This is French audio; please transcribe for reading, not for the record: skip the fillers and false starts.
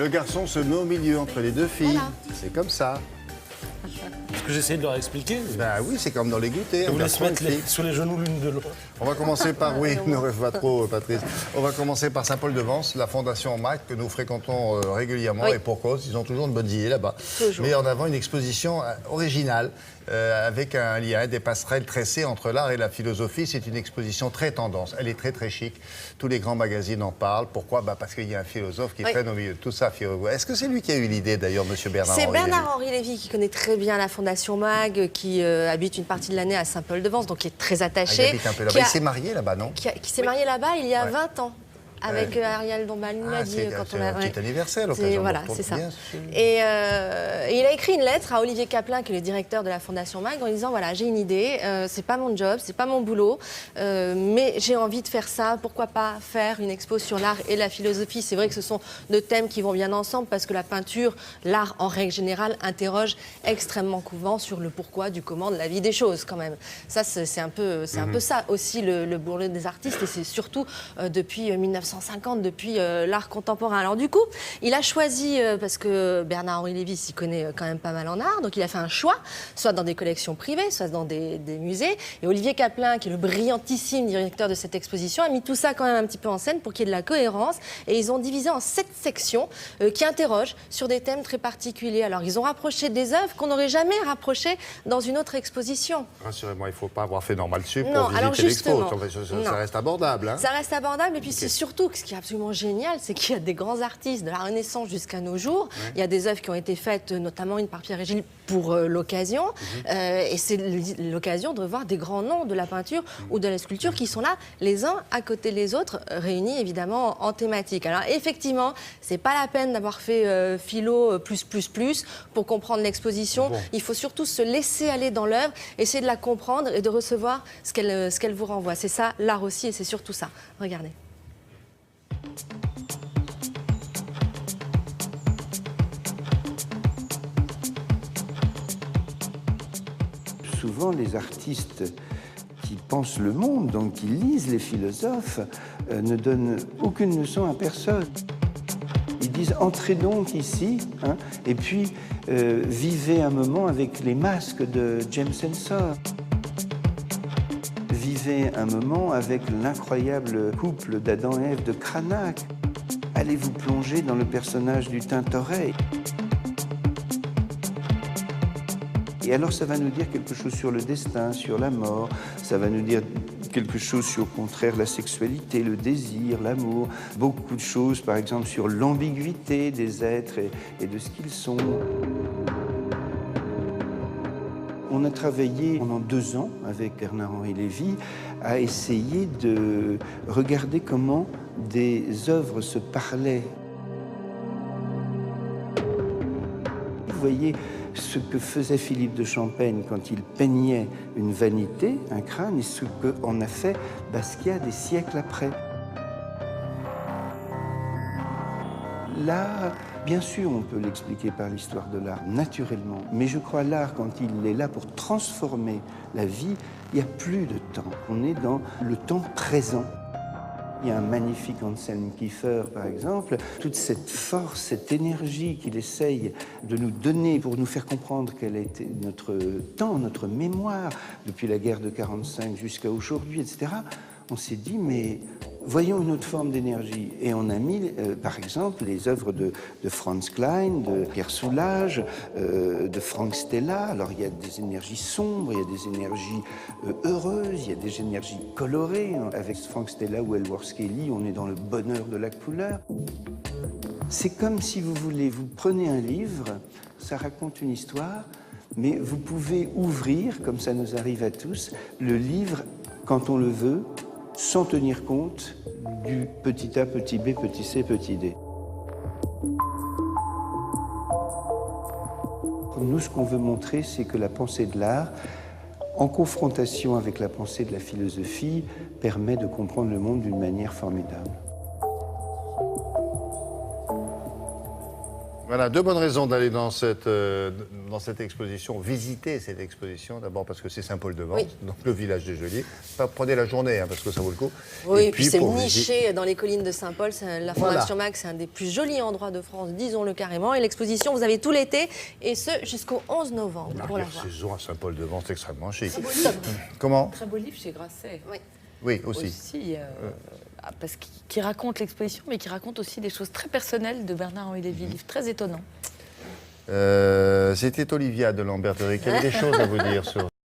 Le garçon se met au milieu entre les deux filles. Voilà. C'est comme ça. Ce que j'essaie de leur expliquer. Ben oui, c'est comme dans les goûters. Vous un les se garçon, mettre une fille. sur les genoux l'une de l'autre. On va commencer par, oui, ne rêve pas trop, Patrice. On va commencer par Saint-Paul-de-Vence, la Fondation MAC que nous fréquentons régulièrement, et pour cause, ils ont toujours de bonnes idées là-bas. Mais en avant une exposition originale avec un lien, des passerelles tressées entre l'art et la philosophie. C'est une exposition très tendance. Elle est très très chic. Tous les grands magazines en parlent. Pourquoi? Parce qu'il y a un philosophe qui traîne au milieu de tout ça. Est-ce que c'est lui qui a eu l'idée d'ailleurs, monsieur Bernard-Henri Lévy? C'est Bernard-Henri Lévy qui connaît très bien la Fondation MAG, qui habite une partie de l'année à Saint-Paul-de-Vence, donc qui est très attaché. Il habite un peu là-bas. Il s'est marié là-bas, non? Qui s'est marié là-bas il y a 20 ans. Avec Ariel Dombal, il m'a dit quand on a... un petit anniversaire, l'occasion. Voilà, c'est ça. Et il a écrit une lettre à Olivier Caplin, qui est le directeur de la Fondation MAG, en disant, voilà, j'ai une idée, c'est pas mon job, c'est pas mon boulot, mais j'ai envie de faire ça, pourquoi pas faire une expo sur l'art et la philosophie. C'est vrai que ce sont deux thèmes qui vont bien ensemble, parce que la peinture, l'art en règle générale, interroge extrêmement couvent sur le pourquoi, du comment, de la vie des choses quand même. Ça, c'est un peu ça aussi le boulot des artistes, et c'est surtout depuis 1950, depuis l'art contemporain. Alors du coup, il a choisi, parce que Bernard-Henri Lévy s'y connaît quand même pas mal en art, donc il a fait un choix, soit dans des collections privées, soit dans des musées. Et Olivier Caplin, qui est le brillantissime directeur de cette exposition, a mis tout ça quand même un petit peu en scène pour qu'il y ait de la cohérence. Et ils ont divisé en 7 sections qui interrogent sur des thèmes très particuliers. Alors ils ont rapproché des œuvres qu'on n'aurait jamais rapprochées dans une autre exposition. Rassurez-moi, il ne faut pas avoir fait normal sup Non, pour alors visiter l'expo. justement, Ça reste abordable. Hein. Ça reste abordable, et puis c'est surtout ce qui est absolument génial, c'est qu'il y a des grands artistes de la Renaissance jusqu'à nos jours. Il y a des œuvres qui ont été faites, notamment une par Pierre et Gilles, pour l'occasion. Et c'est l'occasion de voir des grands noms de la peinture ou de la sculpture qui sont là, les uns à côté des autres, réunis évidemment en thématique. Alors effectivement, c'est pas la peine d'avoir fait philo plus pour comprendre l'exposition. Bon. Il faut surtout se laisser aller dans l'œuvre, essayer de la comprendre et de recevoir ce qu'elle vous renvoie. C'est ça l'art aussi, et c'est surtout ça. Regardez. Souvent, les artistes qui pensent le monde, donc qui lisent les philosophes, ne donnent aucune leçon à personne. Ils disent « entrez donc ici hein, et puis vivez un moment avec les masques de James Ensor. Vivez un moment avec l'incroyable couple d'Adam et Ève de Cranach. Allez vous plonger dans le personnage du Tintoret. » Et alors ça va nous dire quelque chose sur le destin, sur la mort, ça va nous dire quelque chose sur, au contraire, la sexualité, le désir, l'amour, beaucoup de choses, par exemple, sur l'ambiguïté des êtres et de ce qu'ils sont. On a travaillé pendant 2 ans avec Bernard-Henri Lévy à essayer de regarder comment des œuvres se parlaient. Vous voyez ce que faisait Philippe de Champaigne quand il peignait une vanité, un crâne, et ce qu'en a fait Basquiat des siècles après. L'art, bien sûr, on peut l'expliquer par l'histoire de l'art, naturellement. Mais je crois l'art, quand il est là pour transformer la vie, il n'y a plus de temps. On est dans le temps présent. Il y a un magnifique Anselm Kiefer, par exemple. Toute cette force, cette énergie qu'il essaye de nous donner pour nous faire comprendre quel était notre temps, notre mémoire, depuis la guerre de 1945 jusqu'à aujourd'hui, etc. On s'est dit, mais voyons une autre forme d'énergie. Et on a mis, par exemple, les œuvres de Franz Klein, de Pierre Soulages, de Frank Stella. Alors, il y a des énergies sombres, il y a des énergies heureuses, il y a des énergies colorées. Avec Frank Stella ou Ellsworth Kelly, on est dans le bonheur de la couleur. C'est comme si vous voulez, vous prenez un livre, ça raconte une histoire, mais vous pouvez ouvrir, comme ça nous arrive à tous, le livre quand on le veut, sans tenir compte du petit a, petit b, petit c, petit d. Nous, ce qu'on veut montrer, c'est que la pensée de l'art, en confrontation avec la pensée de la philosophie, permet de comprendre le monde d'une manière formidable. Voilà, 2 bonnes raisons d'aller dans cette exposition, visiter cette exposition. D'abord parce que c'est Saint-Paul-de-Vence, donc le village des geôliers. Prenez la journée, parce que ça vaut le coup. Oui, et puis c'est niché dans les collines de Saint-Paul. La Fondation MAG, c'est un des plus jolis endroits de France, disons-le carrément. Et l'exposition, vous avez tout l'été, et ce, jusqu'au 11 novembre, pour la voir. La saison à Saint-Paul-de-Vence, c'est extrêmement chic. Très beau livre. Comment? Très beau livre chez Grasset. Oui, aussi. Parce qu'il raconte l'exposition, mais qui raconte aussi des choses très personnelles de Bernard-Henri Lévy, livre très étonnant. C'était Olivia de Lamberterie. Quelle avait des choses à vous dire sur